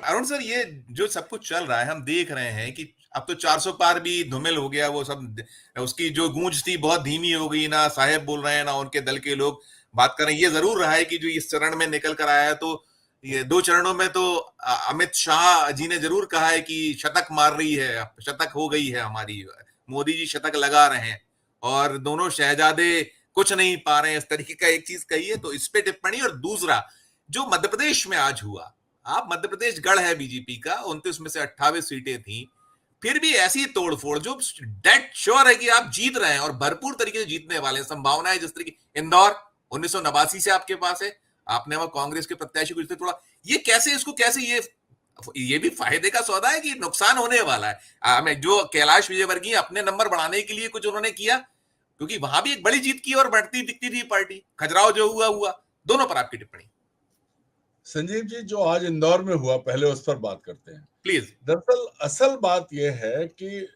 Arun sir, ये जो सब कुछ चल रहा है हम देख रहे हैं कि अब तो 400 पार भी धूमिल हो गया वो सब। उसकी जो गूंज थी बहुत धीमी हो गई, ना साहेब बोल रहे हैं ना उनके दल के लोग बात कर रहे हैं। ये जरूर रहा है कि जो इस चरण में निकल कर आया है, तो ये 2 चरणों में तो अमित शाह जी ने जरूर कहा है कि शतक मार रही है, शतक हो गई है हमारी, मोदी जी शतक लगा रहे हैं और दोनों शहजादे कुछ नहीं पा रहे हैं, इस तरीके का एक चीज कही है। तो इस पे टिप्पणी। और दूसरा, जो मध्य प्रदेश में आज हुआ, आप मध्य प्रदेश गढ़ है बीजेपी का, 29 में से 28 सीटें थी, फिर भी ऐसी तोड़फोड़ जो डेड श्योर है कि आप जीत रहे हैं और भरपूर तरीके से जीतने वाले हैं, संभावनाएं जिस तरीके। इंदौर 1989 से आपके पास है, आपने वहां कांग्रेस के प्रत्याशी को जितने थोड़ा, ये कैसे, इसको कैसे, ये भी फायदे का सौदा है कि नुकसान होने वाला है। हमें जो कैलाश विजयवर्गीय अपने नंबर बढ़ाने के लिए कुछ उन्होंने किया, क्योंकि वहां भी एक बड़ी जीत की और बढ़ती दिखती थी पार्टी। खजुराहो जो हुआ हुआ, दोनों पर आपकी टिप्पणी। संजीव जी, जो आज इंदौर में हुआ, पहले उस पर बात करते हैं प्लीज। दरअसल असल बात यह है कि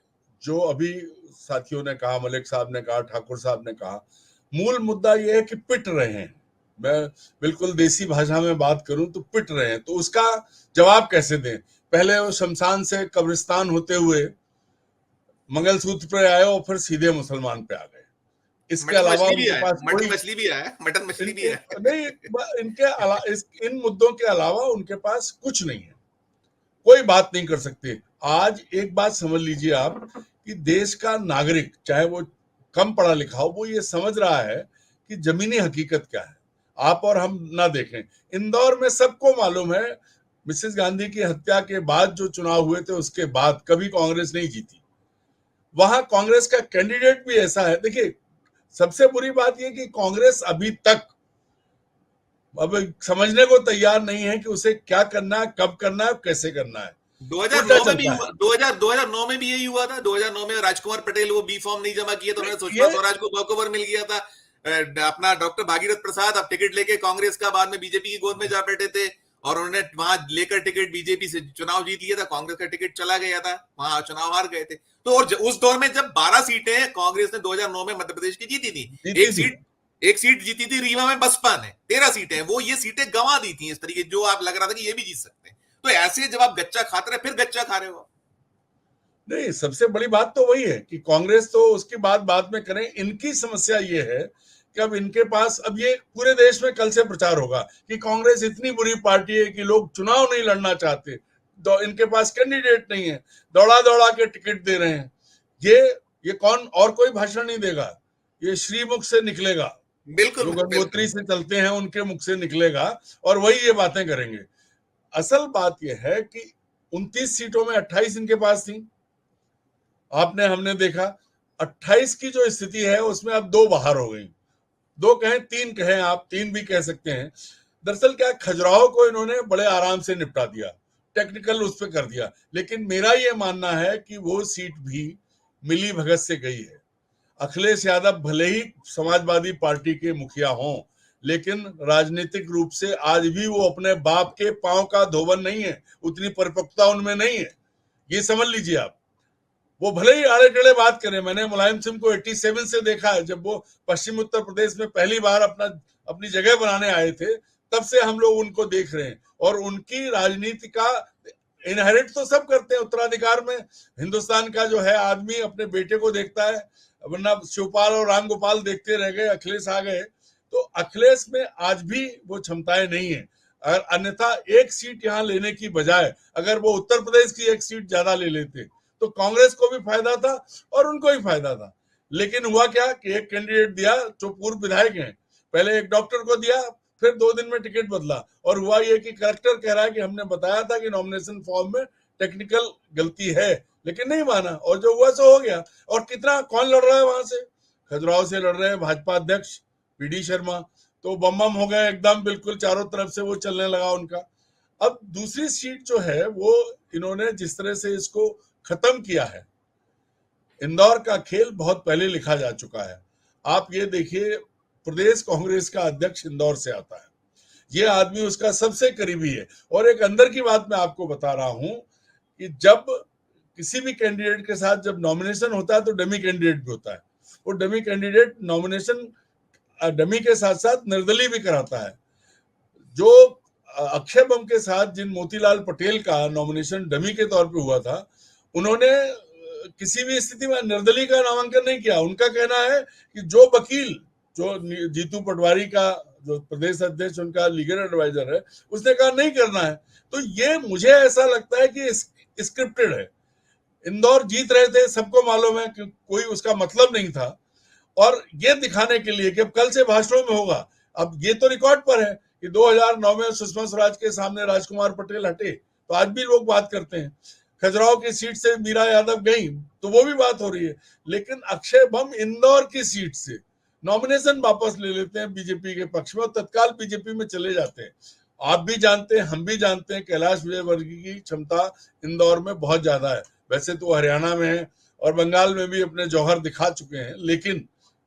जो अभी साथियों ने कहा, मलिक साहब ने कहा, ठाकुर साहब ने कहा, मूल मुद्दा यह है कि पिट रहे हैं। मैं बिल्कुल देसी भाषा में बात करूं तो पिट रहे हैं, तो उसका जवाब कैसे दें? पहले वो शमशान से कब्रिस्तान होते हुए मंगलसूत्र पे आए और फिर सीधे मुसलमान पे आ गए। इसके मटन अलावा मछली भी उनके आया, पास मटन कोई मछली भी आया, मटन मछली भी इनके है। नहीं इन मुद्दों के अलावा उनके पास कुछ नहीं है, कोई बात नहीं कर सकते। आज एक बात समझ लीजिए आप कि देश का नागरिक, चाहे वो कम पढ़ा लिखा हो, वो ये समझ रहा है कि जमीनी हकीकत क्या है। आप और हम ना देखें, इंदौर में सबको मालूम है, मिसेस गांधी की हत्या के बाद जो चुनाव हुए थे उसके बाद कभी कांग्रेस नहीं जीती। वहां कांग्रेस का कैंडिडेट भी ऐसा है। देखिए, सबसे बुरी बात यह कि कांग्रेस अभी तक अब समझने को तैयार नहीं है कि उसे क्या करना है, कब करना है, कैसे करना है। उल्टा 2009 में भी चलता है। हुआ, 2009 में भी यही हुआ था। 2009 में राजकुमार पटेल वो बी फॉर्म नहीं जमा किया, तो उन्होंने सुषमा ये स्वराज को वॉकओवर मिल गया था। अपना डॉक्टर भागीरथ प्रसाद अब टिकट लेके कांग्रेस का बाद में बीजेपी की गोद में जा बैठे थे, और उन्होंने वहां लेकर टिकट बीजेपी से चुनाव जीत लिया था, कांग्रेस का टिकट चला गया था, वहां चुनाव हार गए थे। तो और उस दौर में जब 12 सीटें कांग्रेस ने 2009 में मध्य प्रदेश की जीती थी, जीती एक थी। सीट एक सीट जीती थी रीवा में बसपा ने, 13 सीटें, वो ये सीटें गंवा दी थी इस तरीके, जो आप लग रहा था कि ये भी जीत सकते हैं। तो ऐसे जब आप गच्चा खाते रहे, फिर गच्चा खा रहे हो। नहीं, सबसे बड़ी बात तो वही है कि कांग्रेस, तो उसकी बात बाद में करें, इनकी समस्या ये है कि अब इनके पास, अब ये पूरे देश में कल से प्रचार होगा कि कांग्रेस इतनी बुरी पार्टी है कि लोग चुनाव नहीं लड़ना चाहते, तो इनके पास कैंडिडेट नहीं है, दौड़ा दौड़ा के टिकट दे रहे हैं। ये कौन और कोई भाषण नहीं देगा, ये श्रीमुख से निकलेगा, बिल्कुल जो बिल्कुल। गंगोत्री से चलते हैं उनके मुख से निकलेगा, और वही ये बातें करेंगे। असल बात यह है कि 29 सीटों में 28 इनके पास थी। आपने, हमने देखा 28 की जो स्थिति है उसमें अब 2 बाहर हो गई, 2 कहें 3 कहें, आप 3 भी कह सकते हैं। दरअसल क्या, खजुराहो को इन्होंने बड़े आराम से निपटा दिया, टेक्निकल उस पर कर दिया, लेकिन मेरा ये मानना है कि वो सीट भी मिली भगत से गई है। अखिलेश यादव भले ही समाजवादी पार्टी के मुखिया हों, लेकिन राजनीतिक रूप से आज भी वो अपने बाप के पांव का धोबन नहीं है, उतनी परिपक्वता उनमें नहीं है, ये समझ लीजिए आप। वो भले ही आड़े टेढ़े बात करें, मैंने मुलायम सिंह को 87 से देखा है, जब वो पश्चिम उत्तर प्रदेश में पहली बार अपनी जगह बनाने आए थे, तब से हम लोग उनको देख रहे हैं, और उनकी राजनीति का इनहेरिट तो सब करते हैं, उत्तराधिकार में हिंदुस्तान का जो है आदमी अपने बेटे को देखता है, वरना शिवपाल और राम गोपाल देखते रह गए, अखिलेश आ गए। तो अखिलेश में आज भी वो क्षमताएं नहीं है। अगर अन्यथा एक सीट यहाँ लेने की बजाय अगर वो उत्तर प्रदेश की एक सीट ज्यादा ले लेते तो कांग्रेस को भी फायदा था और उनको भी फायदा था। लेकिन हुआ क्या कि एक कैंडिडेट दिया जो पूर्व विधायक हैं, पहले एक डॉक्टर को दिया, फिर 2 दिन में टिकट बदला, और हुआ ये कि कलेक्टर कह रहा है कि हमने बताया था कि नॉमिनेशन फॉर्म में टेक्निकल गलती है, लेकिन नहीं माना, और जो हुआ सो हो गया। और कितना, कौन लड़ रहा है वहां से? खजुराहो से लड़ रहे हैं भाजपा अध्यक्ष पीडी शर्मा, तो बम बम हो गए एकदम, बिल्कुल चारों तरफ से वो चलने लगा उनका। अब दूसरी सीट जो है वो इन्होंने जिस तरह से इसको खत्म किया है, इंदौर का खेल बहुत पहले लिखा जा चुका है। आप ये देखिए, प्रदेश कांग्रेस का अध्यक्ष इंदौर से आता है, ये आदमी उसका सबसे करीबी है। और एक अंदर की बात मैं आपको बता रहा हूं कि जब किसी भी कैंडिडेट के साथ जब नॉमिनेशन होता है तो डमी कैंडिडेट भी होता है, वो डमी कैंडिडेट नॉमिनेशन डमी के साथ साथ निर्दलीय भी कराता है। जो अक्षय बम के साथ जिन मोतीलाल पटेल का नॉमिनेशन डमी के तौर पे हुआ था, उन्होंने किसी भी स्थिति में निर्दलीय का नामांकन नहीं किया। उनका कहना है कि जो वकील, जो जीतू पटवारी का जो प्रदेश अध्यक्ष उनका लीगल एडवाइजर है, उसने कहा नहीं करना है। तो ये मुझे ऐसा लगता है कि स्क्रिप्टेड है। इंदौर जीत रहे थे, सबको मालूम है कि कोई उसका मतलब नहीं था, और ये दिखाने के लिए कि अब कल से भाषणों में होगा। अब ये तो रिकॉर्ड पर है कि 2009 में सुषमा स्वराज के सामने राजकुमार पटेल हटे, तो आज भी लोग बात करते हैं। खजुराहो की सीट से मीरा यादव गई, तो वो भी बात हो रही है। लेकिन अक्षय बम इंदौर की सीट से नॉमिनेशन वापस ले लेते हैं बीजेपी के पक्ष में और तत्काल बीजेपी में चले जाते हैं। आप भी जानते हैं, हम भी जानते हैं, कैलाश विजयवर्गीय की क्षमता इंदौर में बहुत ज्यादा है। वैसे तो हरियाणा में है और बंगाल में भी अपने जौहर दिखा चुके हैं, लेकिन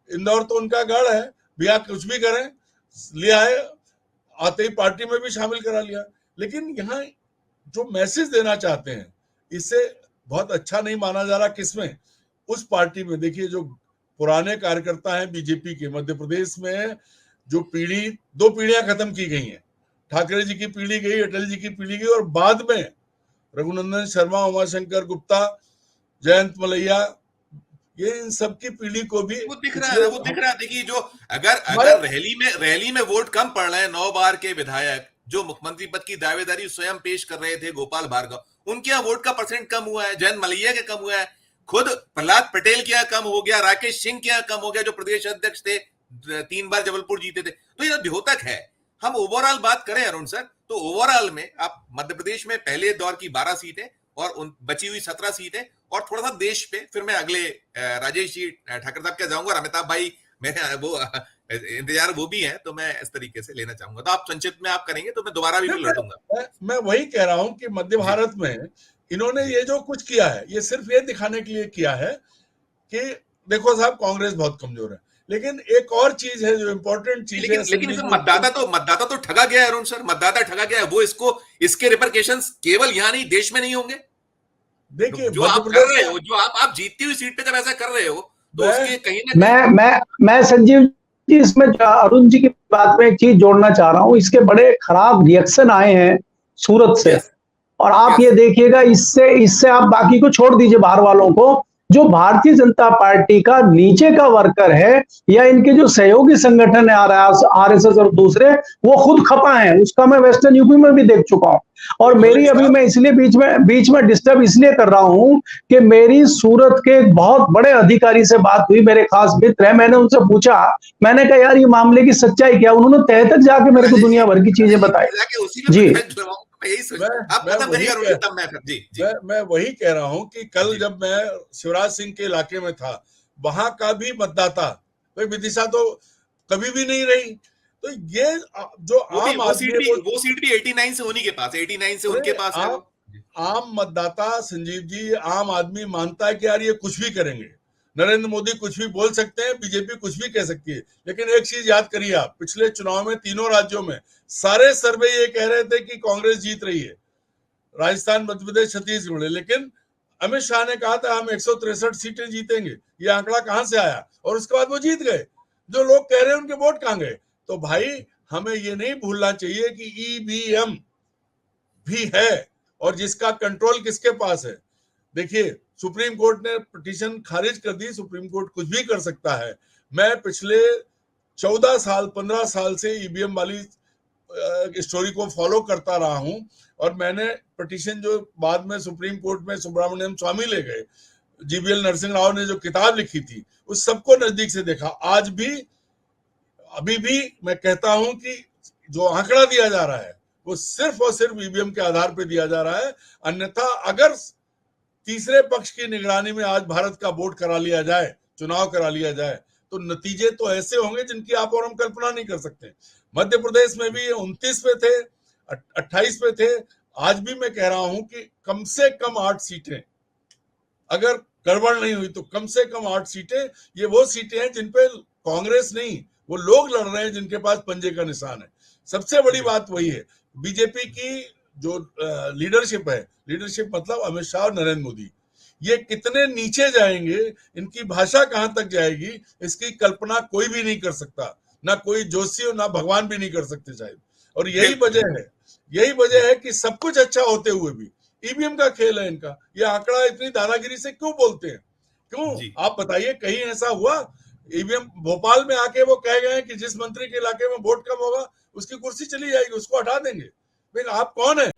इंदौर तो उनका गढ़ है। भैया कुछ भी करें, लिया है, आते ही पार्टी में भी शामिल करा लिया। लेकिन यहाँ जो मैसेज देना चाहते हैं, इससे बहुत अच्छा नहीं माना जा रहा। किसमें? उस पार्टी में। देखिए, जो पुराने कार्यकर्ता हैं बीजेपी के, मध्य प्रदेश में जो पीढ़ी, 2 पीढ़ियां खत्म की गई हैं। ठाकरे जी की पीढ़ी गई, अटल जी की पीढ़ी गई, और बाद में रघुनंदन शर्मा, उमाशंकर गुप्ता, जयंत मलैया, ये इन सबकी पीढ़ी को भी वो दिख रहा है ना, वो दिख रहा है। देखिए, जो अगर रैली में वोट कम पड़ रहे हैं, 9 बार के विधायक जो मुख्यमंत्री पद की दावेदारी स्वयं पेश कर रहे थे, गोपाल भार्गव, उनके यहाँ वोट का परसेंट कम हुआ है, जयंत मलैया के कम हुआ है, खुद प्रहलाद पटेल के यहाँ कम हो गया, राकेश सिंह के यहाँ कम हो गया, जो प्रदेश अध्यक्ष थे, 3 बार जबलपुर जीते थे। तो ये द्योतक है। हम ओवरऑल बात करें अरुण सर, तो ओवरऑल में आप मध्य प्रदेश में पहले दौर की 12 सीटें और बची हुई 17 सीटें, और थोड़ा सा देश पे, फिर मैं अगले राजेश जी ठाकर साहब के जाऊंगा, और अमिताभ भाई मेरे वो इंतजार वो भी है, तो मैं इस तरीके से लेना चाहूंगा। तो आप संक्षिप्त में आप करेंगे तो मैं दोबारा भी लौटूंगा। मैं वही कह रहा हूं कि मध्य भारत में इन्होंने ये जो कुछ किया है, ये सिर्फ ये दिखाने के लिए किया है कि देखो साहब, कांग्रेस बहुत कमजोर है। लेकिन एक और चीज है जो इम्पोर्टेंट चीज है, लेकिन मतदाता तो ठगा गया है अरुण सर, मतदाता ठगा गया है। वो इसके रिपरकेशंस केवल यहाँ नहीं, देश में नहीं होंगे। देखिए, जो आप कर रहे हो, जो आप जीतती हुई सीट पे जब ऐसा कर रहे हो, तो उसके कहीं ना कहीं मैं संजीव जी, इसमें अरुण जी की बात में एक चीज जोड़ना चाह रहा हूं। इसके बड़े खराब रिएक्शन आए हैं सूरत से, और आप ये देखिएगा, इससे आप बाकी को छोड़ दीजिए, बाहर वालों को। जो भारतीय जनता पार्टी का नीचे का वर्कर है या इनके जो सहयोगी संगठन है, आरएसएस और दूसरे, वो खुद खपा है। उसका मैं वेस्टर्न यूपी में भी देख चुका हूं। और मेरी अभी, मैं इसलिए बीच में डिस्टर्ब इसलिए कर रहा हूं कि मेरी सूरत के एक बहुत बड़े अधिकारी से बात हुई, मेरे खास मित्र है। मैंने उनसे पूछा, मैंने कहा यार ये मामले की सच्चाई क्या? उन्होंने तह तक जाके मेरे को दुनिया भर की चीजें बताई। जी, मैं वही कह रहा हूं कि कल जब मैं शिवराज सिंह के इलाके में था, वहां का भी मतदाता, भाई विदिशा तो कभी भी नहीं रही। तो ये जो आम आदमी, वो सीट भी 89 से उन्हीं के पास, 89 से उनके पास है। आम मतदाता संजीव जी, आम आदमी मानता है कि यार ये कुछ भी करेंगे, नरेंद्र मोदी कुछ भी बोल सकते हैं, बीजेपी कुछ भी कह सकती है। लेकिन एक चीज याद करिए आप, पिछले चुनाव में तीनों राज्यों में सारे सर्वे ये कह रहे थे कि कांग्रेस जीत रही है, राजस्थान, मध्य प्रदेश, छत्तीसगढ़। लेकिन अमित शाह ने कहा था हम 163 सीटें जीतेंगे। ये आंकड़ा कहां से आया? और उसके बाद वो जीत गए। जो लोग कह रहे हैं उनके वोट कहां गए? तो भाई, हमें ये नहीं भूलना चाहिए कि ईवीएम भी है, और जिसका कंट्रोल किसके पास है। देखिए, सुप्रीम कोर्ट ने पिटीशन खारिज कर दी। सुप्रीम कोर्ट कुछ भी कर सकता है। मैं पिछले 14 साल 15 साल से ईवीएम वाली स्टोरी को फॉलो करता रहा हूं, और मैंने पिटीशन जो बाद में सुप्रीम कोर्ट में सुब्रमण्यम स्वामी ले गए, जीवीएल नरसिंह राव ने जो किताब लिखी थी, उस सबको नजदीक से देखा। आज भी, अभी भी मैं कहता हूं कि जो आंकड़ा दिया जा रहा है वो सिर्फ और सिर्फ ईवीएम के आधार पर दिया जा रहा है। अन्यथा अगर तीसरे पक्ष की निगरानी में आज भारत का वोट करा लिया जाए, चुनाव करा लिया जाए, तो नतीजे तो ऐसे होंगे जिनकी आप और हम कल्पना नहीं कर सकते। मध्य प्रदेश में भी 29 पे थे, 28 पे थे। आज भी मैं कह रहा हूं कि कम से कम 8 सीटें, अगर गड़बड़ नहीं हुई तो कम से कम 8 सीटें, ये वो सीटें हैं जिन पे कांग्रेस नहीं, वो लोग लड़ रहे हैं जिनके पास पंजे का निशान है। सबसे बड़ी बात वही है। बीजेपी की जो लीडरशिप है, लीडरशिप मतलब अमित शाह और नरेंद्र मोदी, ये कितने नीचे जाएंगे, इनकी भाषा कहां तक जाएगी, इसकी कल्पना कोई भी नहीं कर सकता। ना कोई जोशी और ना भगवान भी नहीं कर सकते शायद। और यही वजह है कि सब कुछ अच्छा होते हुए भी ईवीएम का खेल है इनका। ये आंकड़ा इतनी दादागिरी से क्यों बोलते हैं? क्यों? जी। आप बताइए, कहीं ऐसा हुआ? ईवीएम भोपाल में आके वो कह गए कि जिस मंत्री के इलाके में वोट कम होगा उसकी कुर्सी चली जाएगी, उसको हटा देंगे। लेकिन आप कौन है?